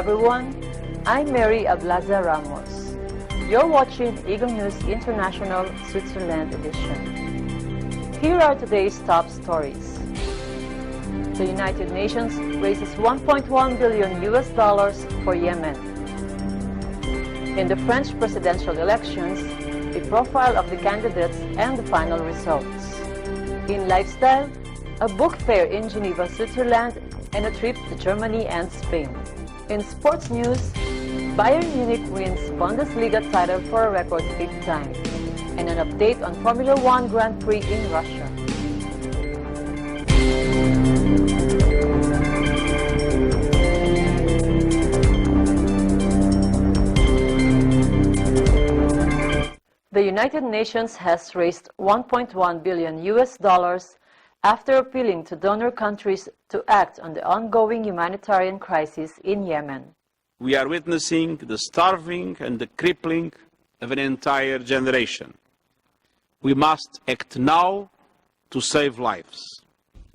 everyone. I'm Mary Ablaza Ramos. You're watching Eagle News International Switzerland edition. Here are today's top stories. The United Nations raises $1.1 billion for Yemen. In the French presidential elections, a profile of the candidates and the final results. In lifestyle, a book fair in Geneva, Switzerland, and a trip to Germany and Spain. In sports news, Bayern Munich wins Bundesliga title for a record 5th time, and an update on Formula 1 Grand Prix in Russia. The United Nations has raised $1.1 billion after appealing to donor countries to act on the ongoing humanitarian crisis in Yemen. We are witnessing the starving and the crippling of an entire generation. We must act now to save lives.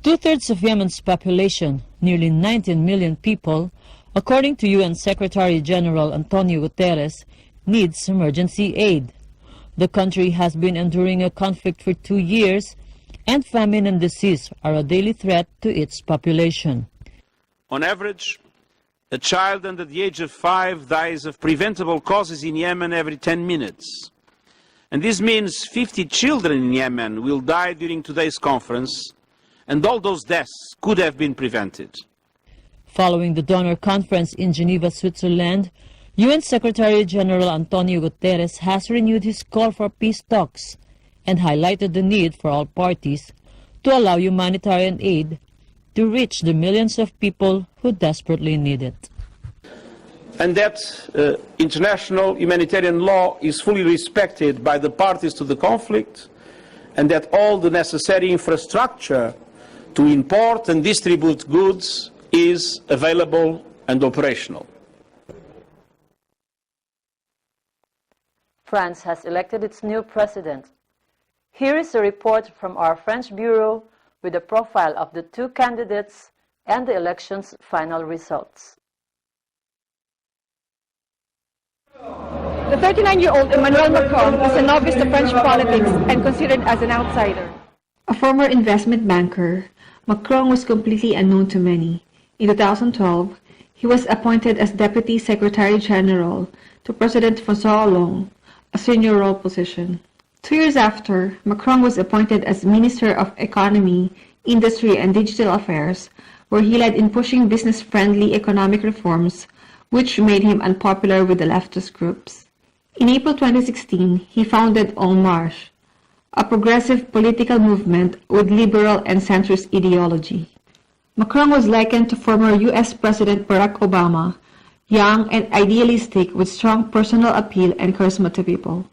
Two-thirds of Yemen's population, nearly 19 million people, according to UN Secretary General Antonio Guterres, needs emergency aid. The country has been enduring a conflict for 2 years, and famine and disease are a daily threat to its population. On average, a child under the age of 5 dies of preventable causes in Yemen every 10 minutes. And this means 50 children in Yemen will die during today's conference, and all those deaths could have been prevented. Following the donor conference in Geneva, Switzerland, UN Secretary General Antonio Guterres has renewed his call for peace talks and highlighted the need for all parties to allow humanitarian aid to reach the millions of people who desperately need it. And that international humanitarian law is fully respected by the parties to the conflict, and that all the necessary infrastructure to import and distribute goods is available and operational. France has elected its new president. Here is a report from our French bureau with a profile of the two candidates and the election's final results. The 39-year-old Emmanuel Macron is a novice to French politics and considered as an outsider. A former investment banker, Macron was completely unknown to many. In 2012, he was appointed as Deputy Secretary General to President François Hollande, a senior role position. 2 years after, Macron was appointed as Minister of Economy, Industry and Digital Affairs, where he led in pushing business-friendly economic reforms, which made him unpopular with the leftist groups. In April 2016, he founded En Marche, a progressive political movement with liberal and centrist ideology. Macron was likened to former U.S. President Barack Obama, young and idealistic with strong personal appeal and charisma to people.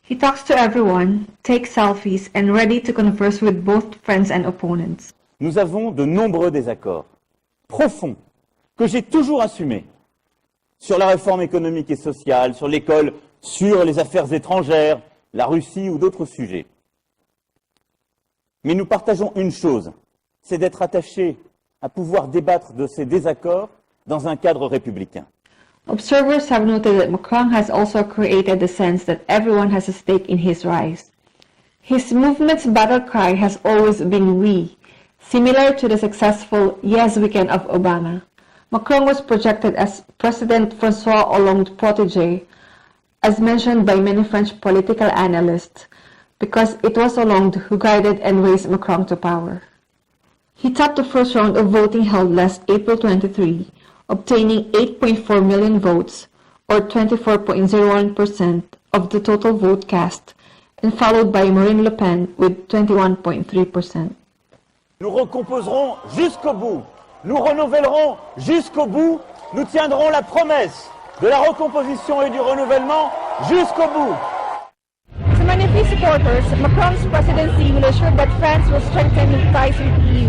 He talks to everyone, takes selfies, and ready to converse with both friends and opponents. Nous avons de nombreux désaccords profonds que j'ai toujours assumés sur la réforme économique et sociale, sur l'école, sur les affaires étrangères, la Russie ou d'autres sujets. Mais nous partageons une chose, c'est d'être attachés à pouvoir débattre de ces désaccords dans un cadre républicain. Observers have noted that Macron has also created the sense that everyone has a stake in his rise. His movement's battle cry has always been "we," similar to the successful "Yes, we can" of Obama. Macron was projected as President François Hollande's protégé, as mentioned by many French political analysts, because it was Hollande who guided and raised Macron to power. He topped the first round of voting held last April 23, obtaining 8.4 million votes, or 24.01% of the total vote cast, and followed by Marine Le Pen with 21.3%. Nous recomposerons jusqu'au bout, nous renouvellerons jusqu'au bout, nous tiendrons la promesse de la recomposition et du renouvellement jusqu'au bout. To many of his supporters, Macron's presidency will ensure that France will strengthen its ties with the EU.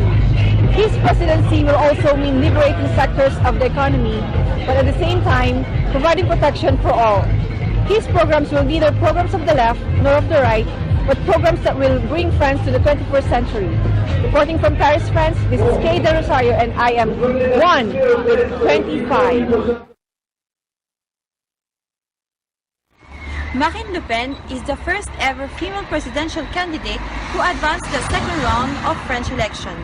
His presidency will also mean liberating sectors of the economy, but at the same time, providing protection for all. His programs will be neither programs of the left nor of the right, but programs that will bring France to the 21st century. Reporting from Paris, France, this is Kay De Rosario, and I am 1 with 25. Marine Le Pen is the first ever female presidential candidate who advanced the second round of French election.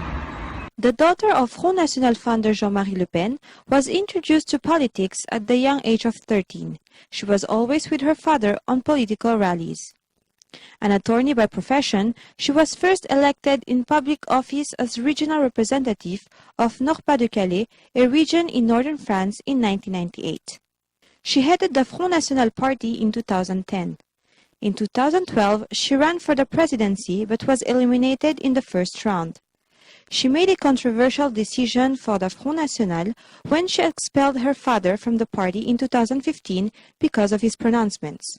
The daughter of Front National founder Jean-Marie Le Pen was introduced to politics at the young age of 13. She was always with her father on political rallies. An attorney by profession, she was first elected in public office as regional representative of Nord-Pas-de-Calais, a region in northern France, in 1998. She headed the Front National party in 2010. In 2012, she ran for the presidency but was eliminated in the first round. She made a controversial decision for the Front National when she expelled her father from the party in 2015 because of his pronouncements.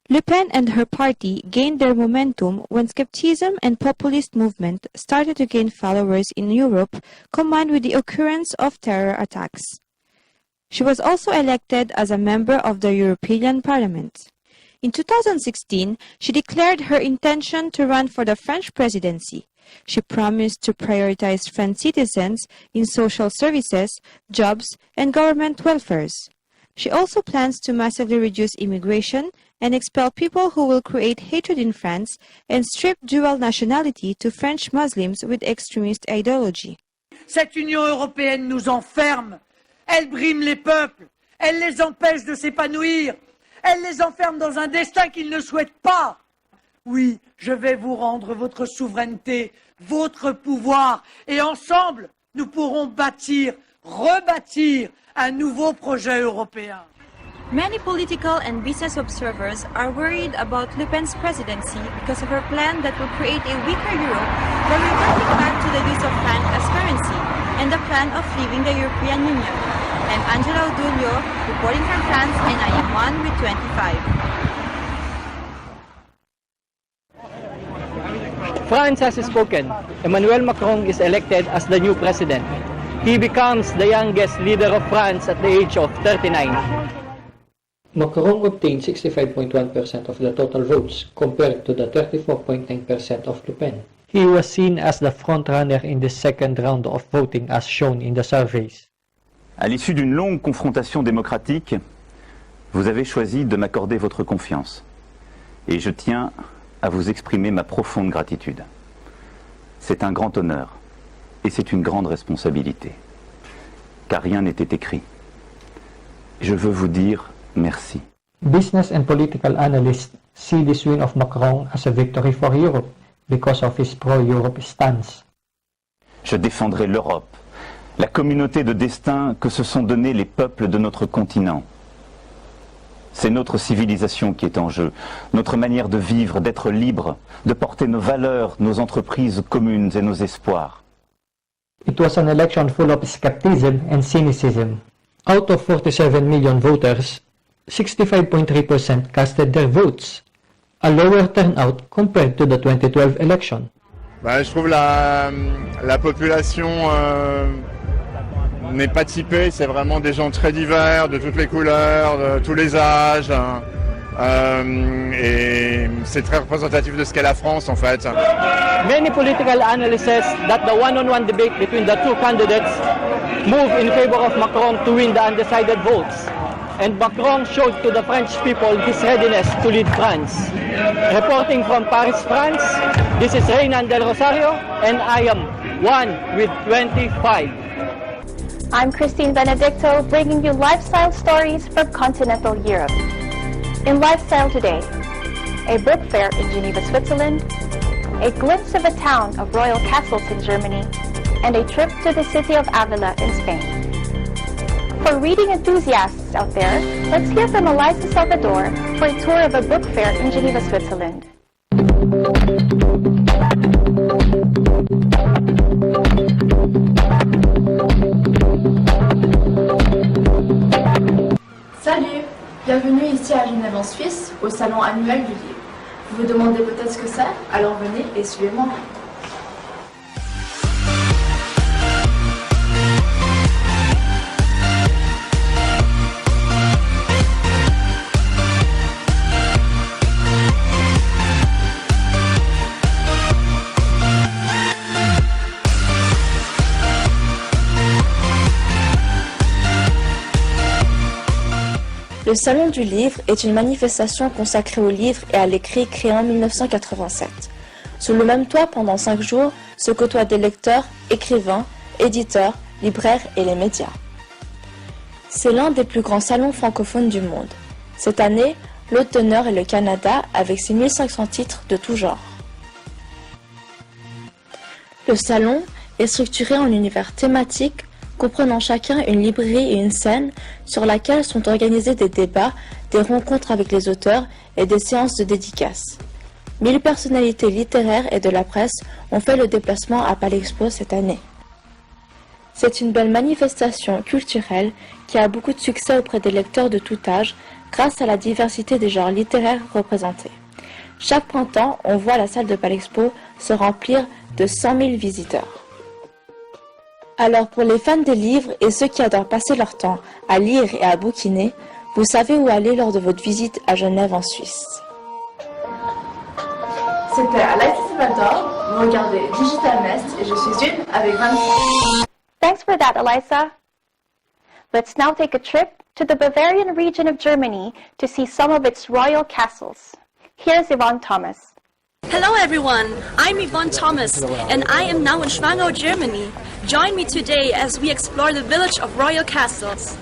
Le Pen and her party gained their momentum when skepticism and populist movement started to gain followers in Europe, combined with the occurrence of terror attacks. She was also elected as a member of the European Parliament. In 2016, she declared her intention to run for the French presidency. She promised to prioritize French citizens in social services, jobs, and government welfares. She also plans to massively reduce immigration and expel people who will create hatred in France and strip dual nationality to French Muslims with extremist ideology. Cette Union européenne nous enferme, elle brime les peuples, elle les empêche de s'épanouir, elle les enferme dans un destin qu'ils ne souhaitent pas. Oui, je vais vous rendre votre souveraineté, votre pouvoir, et ensemble, nous pourrons bâtir, rebâtir un nouveau projet européen. Many political and business observers are worried about Le Pen's presidency because of her plan that will create a weaker Europe by reverting back to the use of franc as currency and the plan of leaving the European Union. I'm Angela Odulio, reporting from France, and I am one with 25. France has spoken. Emmanuel Macron is elected as the new president. He becomes the youngest leader of France at the age of 39. Macron obtained 65.1% of the total votes compared to the 34.9% of Le Pen. He was seen as the frontrunner in the second round of voting as shown in the surveys. À l'issue d'une longue confrontation démocratique, vous avez choisi de m'accorder votre confiance. Et je tiens à vous exprimer ma profonde gratitude. C'est un grand honneur et c'est une grande responsabilité, car rien n'était écrit. Je veux vous dire merci. Business and political analysts see this win of Macron as a victory for Europe because of his pro-Europe stance. Je défendrai l'Europe, la communauté de destin que se sont donnés les peuples de notre continent. C'est notre civilisation qui est en jeu, notre manière de vivre, d'être libre, de porter nos valeurs, nos entreprises communes et nos espoirs. It was an election full of skepticism and cynicism. Out of 47 million voters, 65.3% casted their votes, a lower turnout compared to the 2012 election. Je trouve la population n'est pas typée, c'est vraiment des gens très divers, de toutes les couleurs, de tous les âges, et c'est très représentatif de ce qu'est la France en fait. Many political analysts says that the one-on-one debate between the two candidates move in favor of Macron to win the undecided votes. And Macron showed to the French people his readiness to lead France. Reporting from Paris, France, this is Reynan Del Rosario, and I am one with 25. I'm Christine Benedicto, bringing you lifestyle stories from continental Europe. In Lifestyle Today, a book fair in Geneva, Switzerland, a glimpse of a town of royal castles in Germany, and a trip to the city of Avila in Spain. For reading enthusiasts out there, let's hear from Eliza Salvador for a tour of a book fair in Geneva, Switzerland. Salut! Bienvenue ici à Genève en Suisse, au salon annuel du livre. Vous vous demandez peut-être ce que c'est? Alors venez et suivez-moi. Le Salon du Livre est une manifestation consacrée aux livres et à l'écrit créée en 1987. Sous le même toit, pendant 5 jours, se côtoient des lecteurs, écrivains, éditeurs, libraires et les médias. C'est l'un des plus grands salons francophones du monde. Cette année, l'hôte d'honneur est le Canada avec ses 1500 titres de tout genre. Le salon est structuré en univers thématiques comprenant chacun une librairie et une scène sur laquelle sont organisés des débats, des rencontres avec les auteurs et des séances de dédicaces. 1000 personnalités littéraires et de la presse ont fait le déplacement à Palexpo cette année. C'est une belle manifestation culturelle qui a beaucoup de succès auprès des lecteurs de tout âge grâce à la diversité des genres littéraires représentés. Chaque printemps, on voit la salle de Palexpo se remplir de 100 000 visiteurs. Alors pour les fans des livres et ceux qui adorent passer leur temps à lire et à bouquiner, vous savez où aller lors de votre visite à Genève en Suisse. C'était Alex Salvador, vous regardez Digital Nest et je suis une avec 26. Thanks for that, Eliza. Let's now take a trip to the Bavarian region of Germany to see some of its royal castles. Here's Yvonne Thomas. Hello everyone, I'm Yvonne Thomas and I am now in Schwangau, Germany. Join me today as we explore the village of royal castles.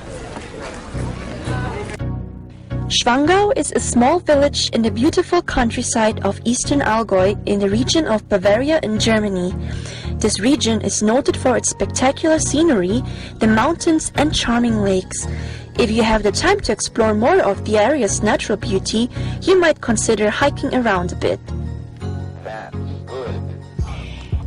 Schwangau is a small village in the beautiful countryside of eastern Allgäu in the region of Bavaria in Germany. This region is noted for its spectacular scenery, the mountains and charming lakes. If you have the time to explore more of the area's natural beauty, you might consider hiking around a bit.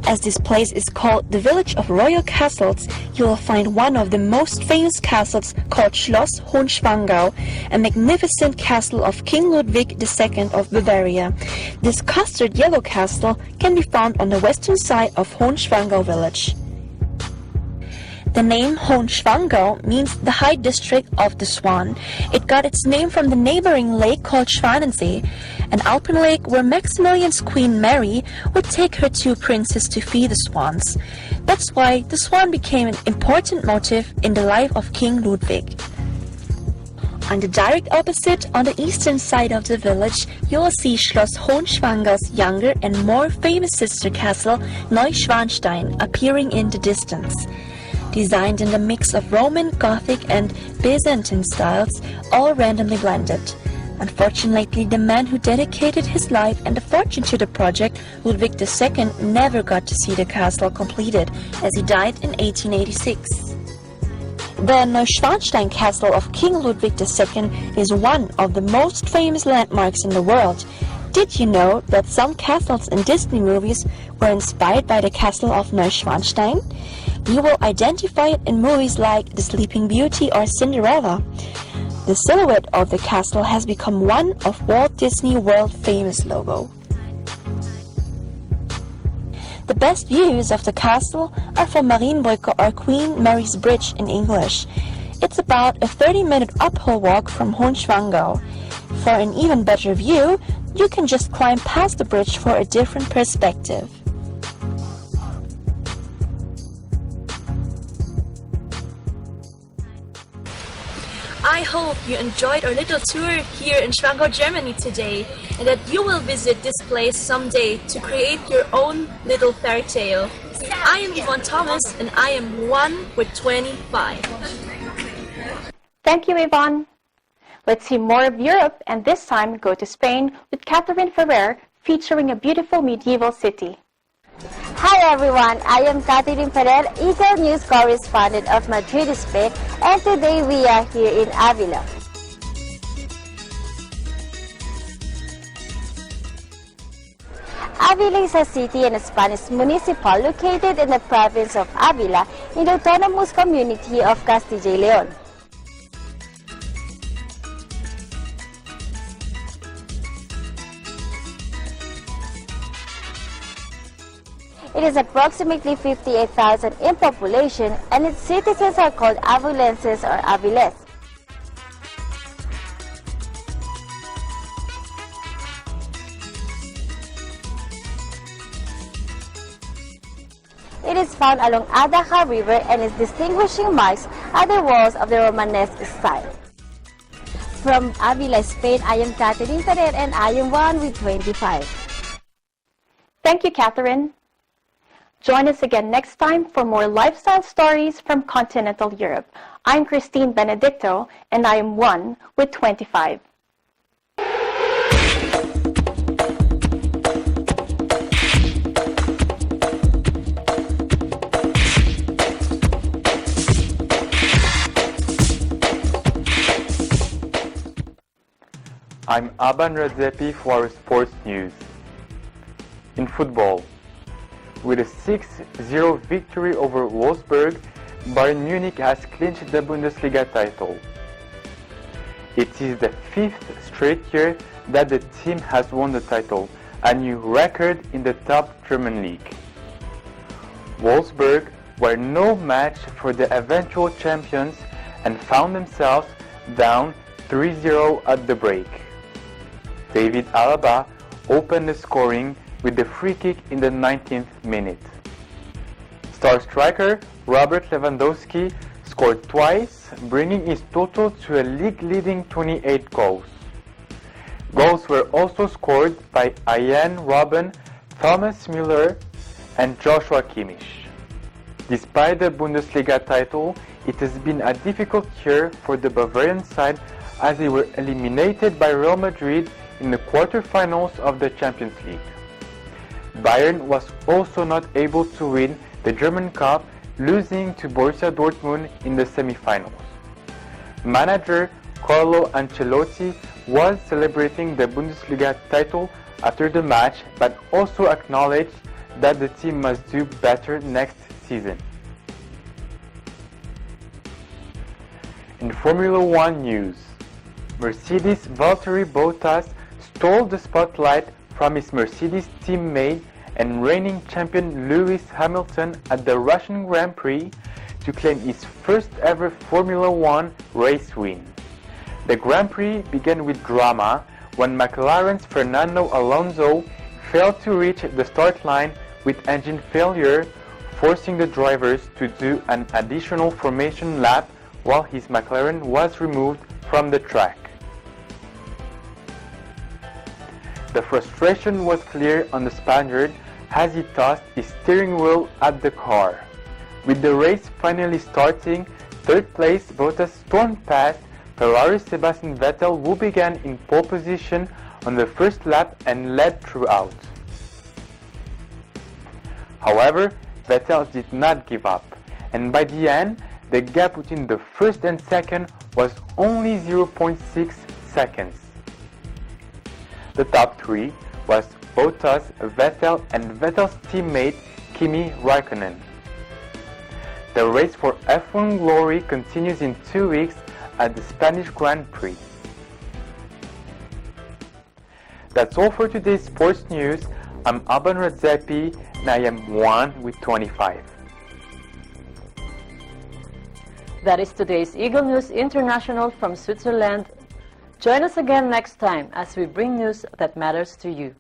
As this place is called the Village of Royal Castles, you will find one of the most famous castles called Schloss Hohenschwangau, a magnificent castle of King Ludwig II of Bavaria. This custard yellow castle can be found on the western side of Hohenschwangau village. The name Hohenschwangau means the high district of the Swan. It got its name from the neighboring lake called Schwanensee, an alpine lake where Maximilian's Queen Mary would take her 2 princes to feed the swans. That's why the swan became an important motif in the life of King Ludwig. On the direct opposite, on the eastern side of the village, you will see Schloss Hohenschwangau's younger and more famous sister castle, Neuschwanstein, appearing in the distance. Designed in the mix of Roman, Gothic and Byzantine styles, all randomly blended. Unfortunately, the man who dedicated his life and a fortune to the project, Ludwig II, never got to see the castle completed, as he died in 1886. The Neuschwanstein Castle of King Ludwig II is one of the most famous landmarks in the world. Did you know that some castles in Disney movies were inspired by the castle of Neuschwanstein? You will identify it in movies like The Sleeping Beauty or Cinderella. The silhouette of the castle has become one of Walt Disney World famous logo. The best views of the castle are from Marienbrücke or Queen Mary's Bridge in English. It's about a 30-minute uphill walk from Hohenschwangau. For an even better view, you can just climb past the bridge for a different perspective. I hope you enjoyed our little tour here in Schwangau, Germany today, and that you will visit this place someday to create your own little fairy tale. I am Yvonne Thomas, and I am 1 with 25. Thank you, Yvonne. Let's see more of Europe, and this time go to Spain with Catherine Ferrer, featuring a beautiful medieval city. Hi everyone, I am Catherine Ferrer, Eagle News correspondent of Madrid, Spain, and today we are here in Avila. Avila is a city and a Spanish municipal located in the province of Avila in the autonomous community of Castilla y León. It is approximately 58,000 in population, and its citizens are called Avilenses or Aviles. It is found along Adaja River, and its distinguishing marks are the walls of the Romanesque style. From Avila, Spain, I am Catherine Ferrer and I am 1 with 25. Thank you, Catherine. Join us again next time for more lifestyle stories from continental Europe. I'm Christine Benedicto and I am 1 with 25. I'm Aban Radzepi for our sports news. In football, with a 6-0 victory over Wolfsburg, Bayern Munich has clinched the Bundesliga title. It is the 5th straight year that the team has won the title, a new record in the top German league. Wolfsburg were no match for the eventual champions and found themselves down 3-0 at the break. David Alaba opened the scoring with the free kick in the 19th minute. Star striker Robert Lewandowski scored twice, bringing his total to a league-leading 28 goals. Goals were also scored by Arjen Robben, Thomas Müller and Joshua Kimmich. Despite the Bundesliga title, it has been a difficult year for the Bavarian side as they were eliminated by Real Madrid in the quarterfinals of the Champions League. Bayern was also not able to win the German Cup, losing to Borussia Dortmund in the semi-finals. Manager Carlo Ancelotti was celebrating the Bundesliga title after the match, but also acknowledged that the team must do better next season. In Formula 1 news, Mercedes' Valtteri Bottas stole the spotlight from his Mercedes teammate and reigning champion Lewis Hamilton at the Russian Grand Prix to claim his first ever Formula 1 race win. The Grand Prix began with drama when McLaren's Fernando Alonso failed to reach the start line with engine failure, forcing the drivers to do an additional formation lap while his McLaren was removed from the track. The frustration was clear on the Spaniard as he tossed his steering wheel at the car. With the race finally starting, third place Bottas stormed past Ferrari's Sebastian Vettel, who began in pole position on the first lap and led throughout. However, Vettel did not give up, and by the end, the gap between the first and second was only 0.6 seconds. The top three was Bottas, Vettel and Vettel's teammate Kimi Raikkonen. The race for F1 glory continues in 2 weeks at the Spanish Grand Prix. That's all for today's sports news. I'm Aban Radzepi and I am 1 with 25. That is today's Eagle News International from Switzerland. Join us again next time as we bring news that matters to you.